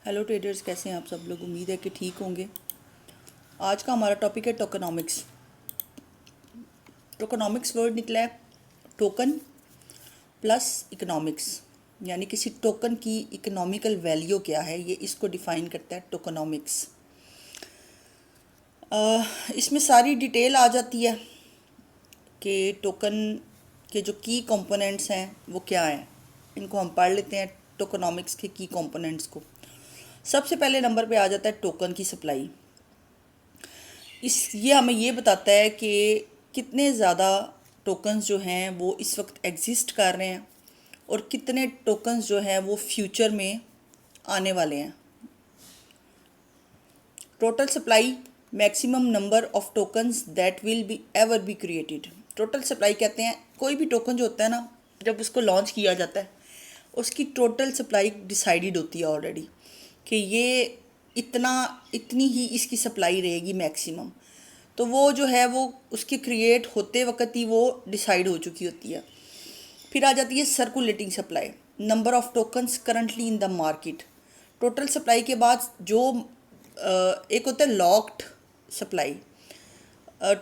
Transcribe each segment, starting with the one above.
Hello traders, कैसे हैं आप सब लोग। उम्मीद है कि ठीक होंगे। आज का हमारा टॉपिक है टोकनॉमिक्स। टोकनॉमिक्स वर्ड निकला है टोकन प्लस इकोनॉमिक्स, यानी किसी टोकन की इकोनॉमिकल वैल्यू क्या है, ये इसको डिफ़ाइन करता है टोकनॉमिक्स। इसमें सारी डिटेल आ जाती है कि टोकन के जो की कंपोनेंट्स हैं वो क्या हैं। इनको हम पढ़ लेते हैं, टोकनॉमिक्स के की कंपोनेंट्स को। सबसे पहले नंबर पे आ जाता है टोकन की सप्लाई। ये हमें ये बताता है कि कितने ज़्यादा टोकन्स जो हैं वो इस वक्त एग्जिस्ट कर रहे हैं और कितने टोकन्स जो हैं वो फ्यूचर में आने वाले हैं। Total supply, maximum number of tokens that will be ever be created. Total supply कहते हैं कोई भी टोकन जो होता है ना, जब उसको लॉन्च किया जाता है उसकी टोटल सप्लाई डिसाइडेड होती है ऑलरेडी कि ये इतनी ही इसकी सप्लाई रहेगी मैक्सिमम। तो वो जो है वो उसके क्रिएट होते वक्त ही वो डिसाइड हो चुकी होती है। फिर आ जाती है circulating supply, number of tokens currently in the market. Total supply के बाद जो एक होता है लॉक्ड सप्लाई।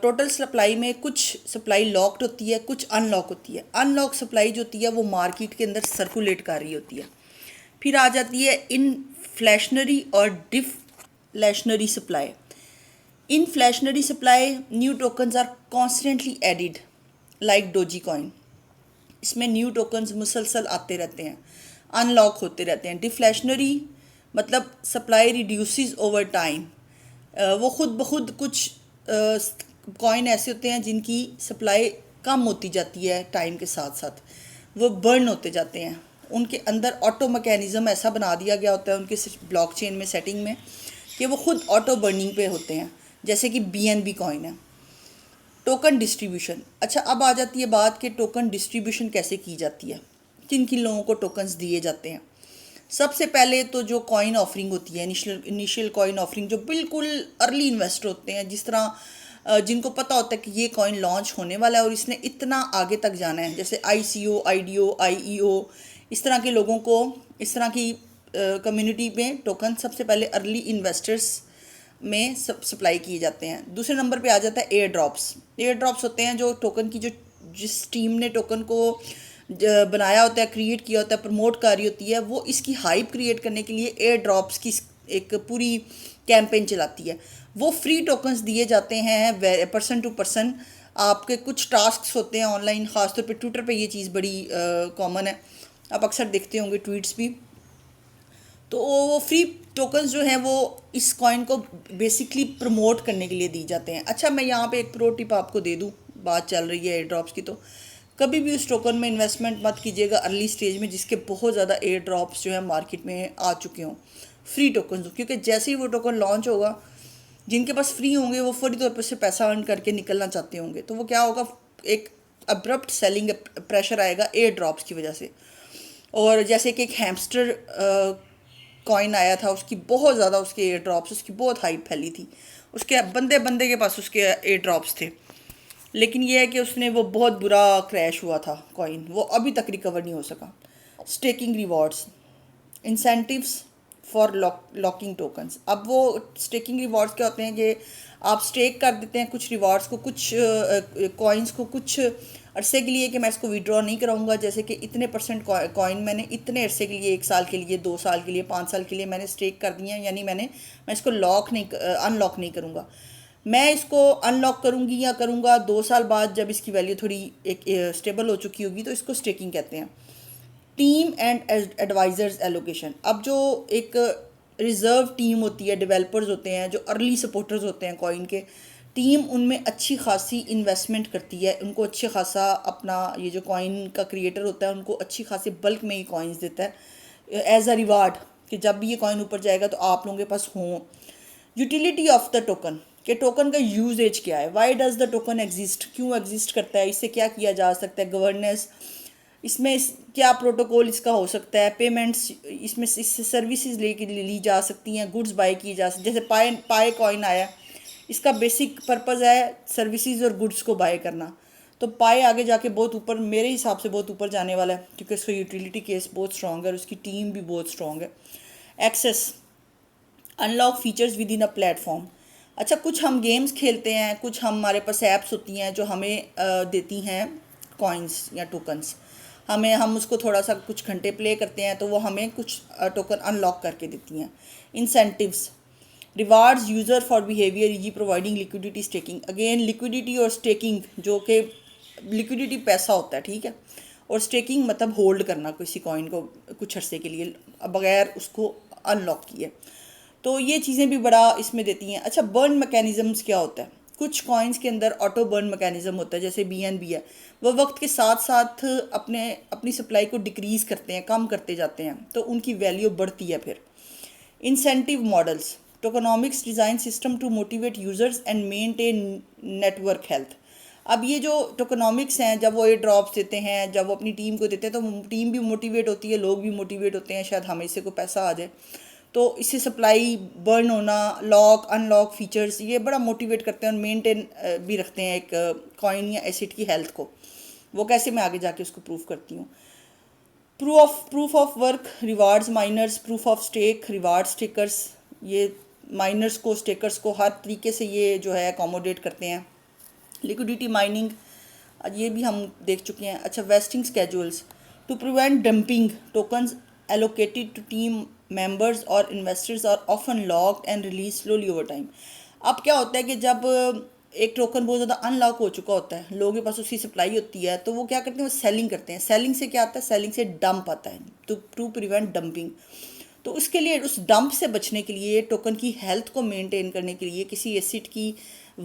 टोटल सप्लाई में कुछ सप्लाई लॉक्ड होती है, कुछ अनलॉक होती है। अनलॉक सप्लाई जो होती है वो मार्केट के अंदर सर्कुलेट कर रही होती है। फिर आ जाती है इनफ्लेशनरी और deflationary supply. Inflationary supply, new tokens are constantly added like Dogecoin. इसमें न्यू टोकन्स मुसलसल आते रहते हैं, अनलॉक होते रहते हैं। डिफ्लेशनरी मतलब सप्लाई रिड्यूसेस ओवर टाइम। वो खुद ब खुद कुछ कॉइन ऐसे होते हैं जिनकी सप्लाई कम होती जाती है टाइम के साथ साथ, वो बर्न होते जाते हैं। उनके अंदर ऑटो मैकेनिज़्म ऐसा बना दिया गया होता है उनके ब्लॉकचेन में, सेटिंग में, कि वो खुद ऑटो बर्निंग पे होते हैं, जैसे कि BNB कॉइन है। Token distribution. अच्छा, अब आ जाती है बात कि टोकन डिस्ट्रीब्यूशन कैसे की जाती है, किन किन लोगों को टोकन्स दिए जाते हैं। सबसे पहले तो जो कॉइन ऑफरिंग होती है, इनिशियल कॉइन ऑफरिंग, जो बिल्कुल अर्ली इन्वेस्टर होते हैं, जिस तरह जिनको पता होता है कि ये कॉइन लॉन्च होने वाला है और इसने इतना आगे तक जाना है, जैसे ICO, IDO, IEO, इस तरह के लोगों को, इस तरह की कम्युनिटी में टोकन सबसे पहले अर्ली इन्वेस्टर्स में सप्लाई किए जाते हैं। दूसरे नंबर पे आ जाता है एयर ड्रॉप्स। एयर ड्रॉप्स होते हैं जो टोकन की, जो जिस टीम ने टोकन को बनाया होता है, क्रिएट किया होता है, प्रमोट कर रही होती है, वो इसकी हाइप क्रिएट करने के लिए एयर ड्रॉप्स की एक पूरी कैंपेन चलाती है। वो फ्री टोकन्स दिए जाते हैं पर्सन टू पर्सन। आपके कुछ टास्क होते हैं ऑनलाइन, ख़ासतौर पे ट्विटर पे ये चीज़ बड़ी कॉमन है, आप अक्सर देखते होंगे ट्वीट्स भी। तो वो फ्री टोकन्स जो हैं वो इस कॉइन को बेसिकली प्रमोट करने के लिए दी जाते हैं। अच्छा, मैं यहाँ पे एक प्रो टिप आपको दे दूँ, बात चल रही है एयर ड्रॉप्स की, तो कभी भी उस टोकन में इन्वेस्टमेंट मत कीजिएगा अर्ली स्टेज में जिसके बहुत ज़्यादा एयर ड्रॉप्स जो है मार्केट में आ चुके हों, फ्री टोकन। क्योंकि जैसे ही वो टोकन लॉन्च होगा, जिनके पास फ्री होंगे वो फौरी तौर पर से पैसा अर्न करके निकलना चाहते होंगे, तो वो क्या होगा, एक अब्रप्ट सेलिंग प्रेशर आएगा एयर ड्रॉप्स की वजह से। और जैसे कि एक हैमस्टर कॉइन आया था, उसकी बहुत ज़्यादा, उसके एयर ड्रॉप्स, उसकी बहुत हाइप फैली थी, उसके बंदे बंदे के पास उसके एयर ड्रॉप्स थे। लेकिन यह है कि उसने वो बहुत बुरा क्रैश हुआ था कॉइन, वो अभी तक रिकवर नहीं हो सका। Staking rewards, incentives for locking tokens. अब वो स्टेकिंग रिवॉर्ड्स क्या होते हैं कि आप स्टेक कर देते हैं कुछ रिवॉर्ड्स को, कुछ कॉइन्स को कुछ अरसे के लिए, कि मैं इसको विड्रॉ नहीं कराऊंगा, जैसे कि इतने परसेंट कॉइन मैंने इतने अरसे के लिए, 1 साल के लिए, 2 साल के लिए, 5 साल के लिए मैंने स्टेक कर दिए हैं, यानी मैं इसको अनलॉक नहीं करूँगा। मैं इसको अनलॉक करूँगी या करूँगा 2 साल बाद, जब इसकी वैल्यू थोड़ी एक स्टेबल हो चुकी होगी, तो इसको स्टेकिंग कहते हैं। Team and advisors allocation. अब जो एक रिज़र्व टीम होती है, डेवलपर्स होते हैं जो अर्ली सपोर्टर्स होते हैं कॉइन के, टीम उनमें अच्छी खासी इन्वेस्टमेंट करती है, उनको अच्छे खासा अपना, ये जो कॉइन का क्रिएटर होता है उनको अच्छी खासी बल्क में ही कॉइन्स देता है एज अ रिवार्ड, कि जब भी ये कॉइन ऊपर जाएगा तो आप लोगों के पास हों। यूटिलिटी ऑफ द टोकन, कि टोकन का यूजेज क्या है, why does the token exist, क्यों एग्जिस्ट करता है, इससे क्या किया जा सकता है, गवर्नेंस, इसमें क्या प्रोटोकॉल इसका हो सकता है, पेमेंट्स इसमें इससे सर्विसेज लेके ली जा सकती हैं, गुड्स बाय की जा सकती, जैसे पाए कॉइन आया, इसका बेसिक पर्पज़ है सर्विसेज और गुड्स को बाय करना। तो पाए आगे जाके बहुत ऊपर, मेरे हिसाब से बहुत ऊपर जाने वाला है, क्योंकि उसका यूटिलिटी केस बहुत स्ट्रॉन्ग है और उसकी टीम भी बहुत स्ट्रॉन्ग है। Access, unlock features within a platform. अच्छा, कुछ हम गेम्स खेलते हैं, कुछ हमारे पास ऐप्स होती हैं जो हमें देती हैं कॉइन्स या टोकन्स। हम उसको थोड़ा सा कुछ घंटे प्ले करते हैं तो वो हमें कुछ टोकन अनलॉक करके देती हैं। Incentives, rewards user for behaviour E providing liquidity staking. Again liquidity और स्टेकिंग, जो कि लिक्विडिटी पैसा होता है, ठीक है, और स्टेकिंग मतलब होल्ड करना किसी कॉइन को कुछ अरसे के लिए बगैर उसको अनलॉक किए। तो ये चीज़ें भी बड़ा इसमें देती हैं। अच्छा, बर्न मैकेनिज़म्स क्या होता है? कुछ कॉइन्स के अंदर ऑटो बर्न मैकेनिज़्म होता है, जैसे BNB है, वो वक्त के साथ साथ अपनी सप्लाई को डिक्रीज़ करते हैं, कम करते जाते हैं, तो उनकी वैल्यू बढ़ती है फिर। Incentive models, tokenomics design system to motivate users and maintain network health. अब ये जो टोकनॉमिक्स हैं, जब वो ये ड्रॉप्स देते हैं, जब वो अपनी टीम को देते हैं, तो टीम भी मोटिवेट होती है, लोग भी मोटिवेट होते हैं, शायद हमें इससे कोई पैसा आ जाए। तो इससे सप्लाई बर्न होना, लॉक अनलॉक फीचर्स, ये बड़ा मोटिवेट करते हैं और मेंटेन भी रखते हैं एक कॉइन या एसेट की हेल्थ को। वो कैसे, मैं आगे जाके उसको प्रूव करती हूँ। Proof of work rewards miners, proof of stake reward stakers. ये माइनर्स को, स्टेकर्स को हर तरीके से ये जो है अकोमोडेट करते हैं। लिक्विडिटी माइनिंग, ये भी हम देख चुके हैं। अच्छा, vesting schedules to prevent dumping tokens allocated to team members और investors are often locked and released slowly over time। अब क्या होता है कि जब एक टोकन बहुत ज़्यादा अनलॉक हो चुका होता है, लोगों के पास उसकी सप्लाई होती है, तो वो क्या करते हैं, वो सेलिंग करते हैं। सेलिंग से क्या आता है? सेलिंग से डंप आता है, टू प्रिवेंट डंपिंग। तो उसके लिए, उस डंप से बचने के लिए, टोकन की हेल्थ को मेंटेन करने के लिए, किसी एसेट की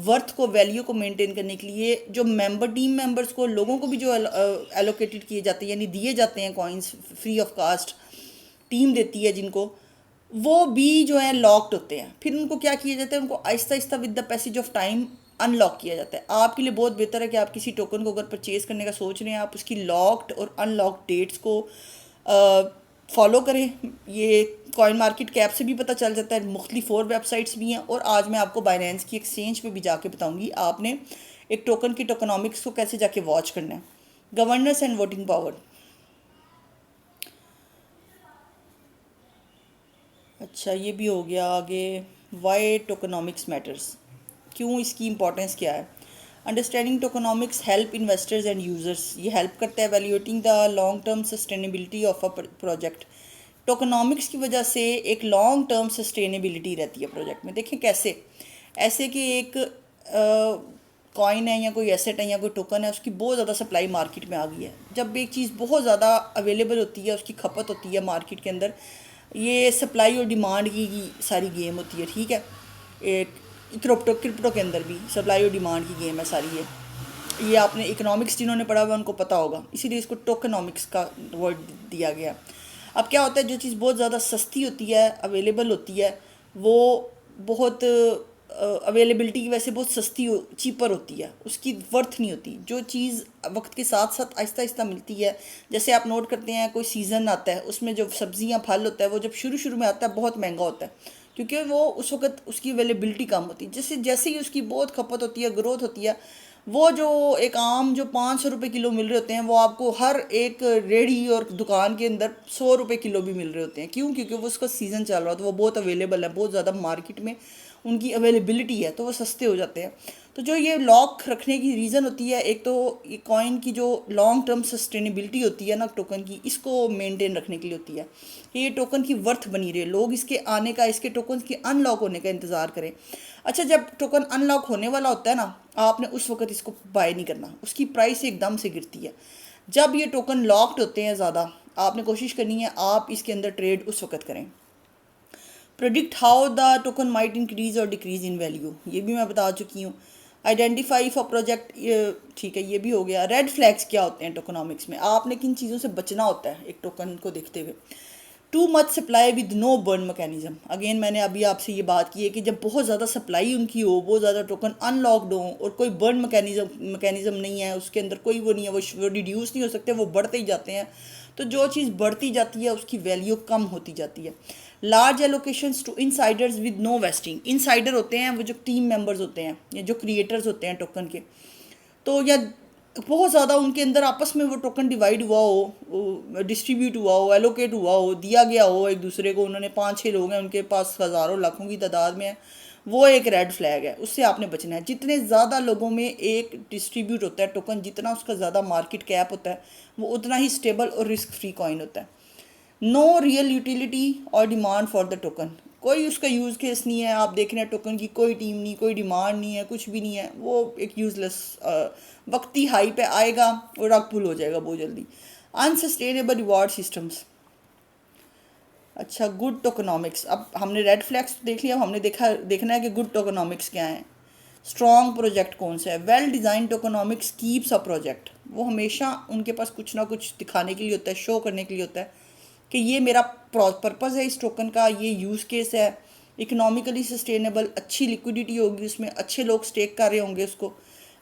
वर्थ को, वैल्यू को मेंटेन करने के लिए, जो टीम मेंबर्स को, लोगों को भी जो एलोकेटेड किए जाते हैं, यानी दिए जाते हैं coins free of cost, team देती है जिनको, वो भी जो है लॉक्ड होते हैं। फिर उनको क्या किया जाता है? उनको Aahista Aahista with the passage of time unlock किया जाता है। आपके लिए बहुत बेहतर है कि आप किसी टोकन को अगर परचेज़ करने का सोच रहे हैं, आप उसकी लॉक्ड और अनलॉक्ड डेट्स को फॉलो करें। ये कॉइन मार्केट कैप से भी पता चल जाता है, मुख्तलिफ और वेबसाइट्स भी हैं, और आज मैं आपको बाइनेंस की एक्सचेंज पे भी जाके बताऊंगी आपने एक टोकन की टोकनॉमिक्स को कैसे जाके वॉच करना है। Governance and voting power. अच्छा, ये भी हो गया। आगे, वाई टोकनॉमिक्स मैटर्स, क्यों इसकी इंपॉर्टेंस क्या है? Understanding tokenomics help investors end users, ये हेल्प करता है evaluating the long term sustainability of a project. Tokenomics की वजह से एक लॉन्ग टर्म सस्टेनेबिलिटी रहती है प्रोजेक्ट में। देखें कैसे, ऐसे कि एक कॉइन है या कोई एसेट है या कोई टोकन है, उसकी बहुत ज़्यादा सप्लाई मार्केट में आ गई है। जब एक चीज़ बहुत ज़्यादा अवेलेबल होती है, उसकी खपत होती है मार्केट के अंदर, ये सप्लाई और डिमांड की सारी गेम होती है, ठीक है। एक क्रिप्टो के अंदर भी सप्लाई और डिमांड की गेम है सारी। ये आपने इकोनॉमिक्स जिन्होंने पढ़ा हुआ उनको पता होगा, इसीलिए इसको टोकनॉमिक्स का वर्ड दिया गया। अब क्या होता है, जो चीज़ बहुत ज़्यादा सस्ती होती है, अवेलेबल होती है, वो बहुत अवेलेबिलिटी की वजह से बहुत सस्ती चीपर होती है, उसकी वर्थ नहीं होती। जो चीज़ वक्त के साथ साथ आहिस्ता आहिस्ता मिलती है, जैसे आप नोट करते हैं कोई सीज़न आता है, उसमें जो सब्ज़ियाँ फल होता है, वो जब शुरू शुरू में आता है बहुत महंगा होता है, क्योंकि वो उस वक्त उसकी अवेलेबिलिटी कम होती है। जैसे जैसे ही उसकी बहुत खपत होती है, ग्रोथ होती है, वो जो एक आम जो 500 रुपये किलो मिल रहे होते हैं, वो आपको हर एक रेडी और दुकान के अंदर 100 रुपये किलो भी मिल रहे होते हैं। क्यों? क्योंकि वो उसका सीज़न चल रहा है, तो वो बहुत अवेलेबल है, बहुत ज़्यादा मार्केट में उनकी अवेलेबिलिटी है, तो वो सस्ते हो जाते हैं। तो जो ये लॉक रखने की रीज़न होती है, एक तो ये कॉइन की जो लॉन्ग टर्म सस्टेनेबिलिटी होती है ना टोकन की, इसको मेंटेन रखने के लिए होती है कि ये टोकन की वर्थ बनी रहे, लोग इसके आने का, इसके टोकन के अनलॉक होने का इंतज़ार करें। अच्छा, जब टोकन अनलॉक होने वाला होता है ना, आपने उस वक्त इसको बाय नहीं करना, उसकी प्राइस एकदम से गिरती है। जब ये टोकन लॉक्ड होते हैं ज़्यादा, आपने कोशिश करनी है आप इसके अंदर ट्रेड उस वक्त करें। Predict how the token might increase और डिक्रीज इन वैल्यू, ये भी मैं बता चुकी हूँ। आइडेंटिफाई फॉर प्रोजेक्ट, ठीक है, ये भी हो गया। रेड फ्लैग्स क्या होते हैं टोकनॉमिक्स में, आपने किन चीज़ों से बचना होता है एक टोकन को देखते हुए। Too much supply with no burn mechanism, again मैंने अभी आपसे ये बात की है कि जब बहुत ज़्यादा सप्लाई उनकी हो, बहुत ज़्यादा टोकन अनलॉक्ड हो और कोई बर्न मैकेनिज्म नहीं है, उसके अंदर कोई वो नहीं है, वो रिड्यूस नहीं हो सकते, वो बढ़ते ही जाते हैं। तो जो चीज़ बढ़ती जाती है उसकी वैल्यू कम होती जाती है। Large allocations to insiders with no vesting, insider होते हैं वो जो टीम मेंबर्स होते हैं या जो क्रिएटर्स होते हैं टोकन के, तो या बहुत ज़्यादा उनके अंदर आपस में वो टोकन डिवाइड हुआ हो, डिस्ट्रीब्यूट हुआ हो, एलोकेट हुआ हो, दिया गया हो एक दूसरे को, उन्होंने 5-6 लोग हैं उनके पास हज़ारों लाखों की तादाद में है, वो एक रेड फ्लैग है, उससे आपने बचना है। जितने ज़्यादा लोगों में एक डिस्ट्रीब्यूट होता है टोकन, जितना उसका ज़्यादा मार्केट कैप होता है, वो उतना ही स्टेबल और रिस्क फ्री कॉइन होता है। नो रियल यूटिलिटी और डिमांड फॉर द टोकन, कोई उसका यूज़ केस नहीं है। आप देख रहे हैं टोकन की कोई टीम नहीं, कोई डिमांड नहीं है, कुछ भी नहीं है, वो एक यूज़लेस वक्ती हाई पे आएगा और रग पुल हो जाएगा बहुत जल्दी। Unsustainable reward systems. अच्छा, गुड टोकनॉमिक्स। अब हमने रेड फ्लैग्स देख लिया, अब हमने देखना है कि गुड टोकनॉमिक्स क्या है। स्ट्रॉन्ग प्रोजेक्ट कौन सा है। Well design tokenomics keeps a project, वो हमेशा उनके पास कुछ ना कुछ दिखाने के लिए होता है, शो करने के लिए होता है कि ये मेरा पर्पज़ है इस टोकन का, ये यूज़ केस है, इकोनॉमिकली सस्टेनेबल, अच्छी लिक्विडिटी होगी उसमें, अच्छे लोग स्टेक कर रहे होंगे उसको,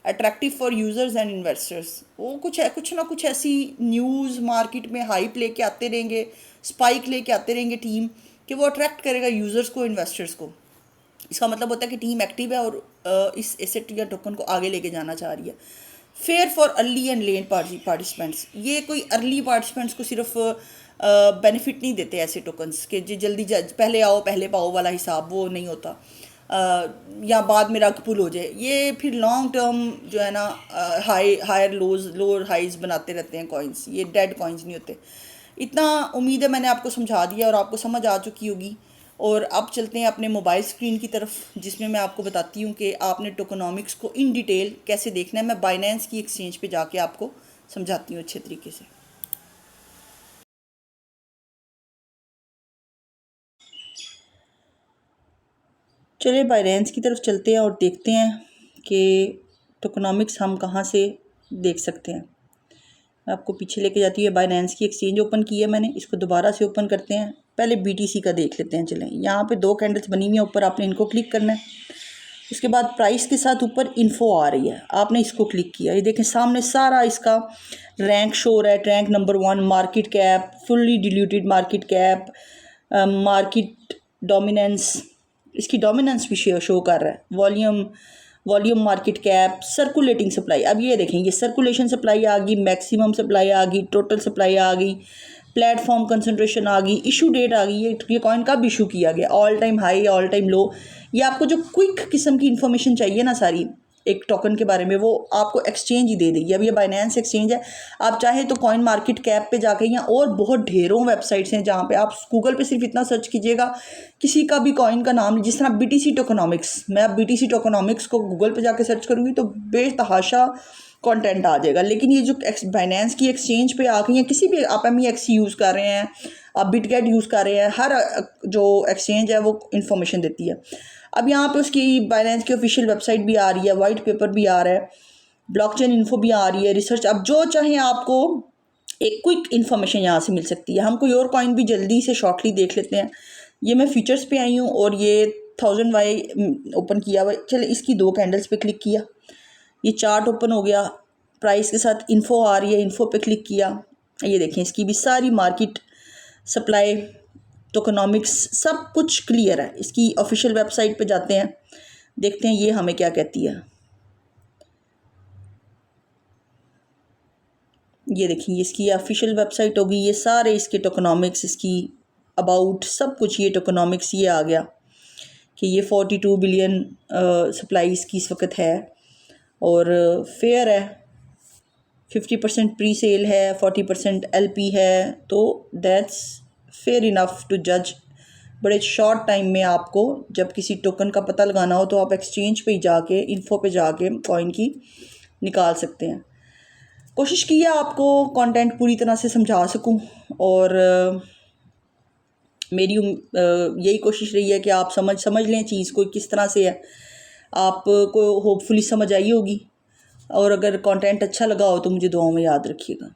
attractive for users and investors. वो कुछ ना कुछ ऐसी न्यूज़ मार्केट में हाइप लेके आते रहेंगे, स्पाइक लेके आते रहेंगे टीम, कि वो अट्रैक्ट करेगा यूज़र्स को, इन्वेस्टर्स को। इसका मतलब होता है कि टीम एक्टिव है और इस एसेट या टोकन को आगे लेके जाना चाह रही है। Fair for early and let participants, ये कोई अर्ली पार्टिसिपेंट्स को सिर्फ बेनिफिट नहीं देते ऐसे टोकन्स के जो जल्दी पहले आओ पहले पाओ वाला हिसाब, वो नहीं होता, या बाद में रग पुल हो जाए। ये फिर लॉन्ग टर्म जो है ना हायर लोज लोअर हाइज बनाते रहते हैं कॉइन्स, ये डेड कॉइन्स नहीं होते। इतना उम्मीद है मैंने आपको समझा दिया और आपको समझ आ चुकी होगी। और अब चलते हैं अपने मोबाइल स्क्रीन की तरफ, जिसमें मैं आपको बताती हूँ कि आपने टोकनॉमिक्स को इन डिटेल कैसे देखना है। मैं बाइनेंस की एक्सचेंज पे जाके आपको समझाती हूँ अच्छे तरीके से। चलिए बाइनेंस की तरफ चलते हैं और देखते हैं कि टोकनॉमिक्स हम कहाँ से देख सकते हैं। मैं आपको पीछे लेके जाती हूँ। बाइनेंस की एक्सचेंज ओपन की है मैंने, इसको दोबारा से ओपन करते हैं। पहले BTC का देख लेते हैं। चलें, यहाँ पे 2 कैंडल्स बनी हुई हैं ऊपर, आपने इनको क्लिक करना है। उसके बाद प्राइस के साथ ऊपर इन्फो आ रही है, आपने इसको क्लिक किया। ये देखें सामने सारा इसका रैंक शो हो रहा है। Rank number 1, market cap, fully diluted market cap, market dominance, इसकी डोमिनेंस भी शो कर रहा है। Volume market cap, circulating supply. अब ये देखें, ये सर्कुलेशन सप्लाई आ गई, मैक्सिमम सप्लाई आ गई, टोटल सप्लाई आ गई, प्लेटफॉर्म कंसंट्रेशन आ गई, इशू डेट आ गई, ये कॉइन कब इशू किया गया, all time high, all time low. ये आपको जो क्विक किस्म की इन्फॉर्मेशन चाहिए ना सारी एक टोकन के बारे में, वो आपको एक्सचेंज ही दे देगी। अब ये बाइनेंस एक्सचेंज है। आप चाहे तो कॉइन मार्केट कैप पे जाके, या और बहुत ढेरों वेबसाइट्स हैं जहाँ पे आप गूगल पे सिर्फ इतना सर्च कीजिएगा, किसी का भी कॉइन का नाम, जिस तरह BTC टोकनॉमिक्स, मैं अब BTC टोकनॉमिक्स को गूगल पे जाके सर्च करूँगी तो बेतहाशा कंटेंट आ जाएगा। लेकिन ये जो बाइनेंस की एक्सचेंज पे आ गई हैं, किसी भी आप MEX यूज़ कर रहे हैं, आप बिटगेट यूज़ कर रहे हैं, हर जो एक्सचेंज है वो इन्फॉर्मेशन देती है। अब यहाँ पे उसकी बाइनेंस की ऑफिशियल वेबसाइट भी आ रही है, वाइट पेपर भी आ रहा है, ब्लॉकचेन इन्फो भी आ रही है, रिसर्च। अब जो चाहें आपको एक क्विक इन्फॉर्मेशन यहाँ से मिल सकती है। हम कोई और कॉइन भी जल्दी से शॉर्टली देख लेते हैं। ये मैं फीचर्स पे आई हूँ और ये 1000Y ओपन किया हुआ। चले, इसकी 2 कैंडल्स पे क्लिक किया, ये चार्ट ओपन हो गया, प्राइस के साथ इन्फो आ रही है, इन्फो पे क्लिक किया। ये देखें, इसकी भी सारी मार्केट सप्लाई, टोकनॉमिक्स, सब कुछ क्लियर है। इसकी ऑफिशियल वेबसाइट पे जाते हैं, देखते हैं ये हमें क्या कहती है। ये देखिए, इसकी ऑफिशियल वेबसाइट होगी, ये सारे इसके टोकनॉमिक्स, इसकी अबाउट सब कुछ, ये टोकनॉमिक्स ये आ गया कि ये 42 बिलियन सप्लाई इसकी इस वक्त है और फेयर है। 50% प्री सेल है, 40% LP है, तो दैट्स फेयर इनफ टू जज। बड़े शॉर्ट टाइम में आपको जब किसी टोकन का पता लगाना हो तो आप एक्सचेंज पे ही जाके, इन्फो पे जाके कॉइन की निकाल सकते हैं। कोशिश की है आपको कंटेंट पूरी तरह से समझा सकूं और मेरी यही कोशिश रही है कि आप समझ लें चीज़ को किस तरह से है। आपको होपफुली समझ आई होगी और अगर कंटेंट अच्छा लगा हो तो मुझे दुआओं में याद रखिएगा।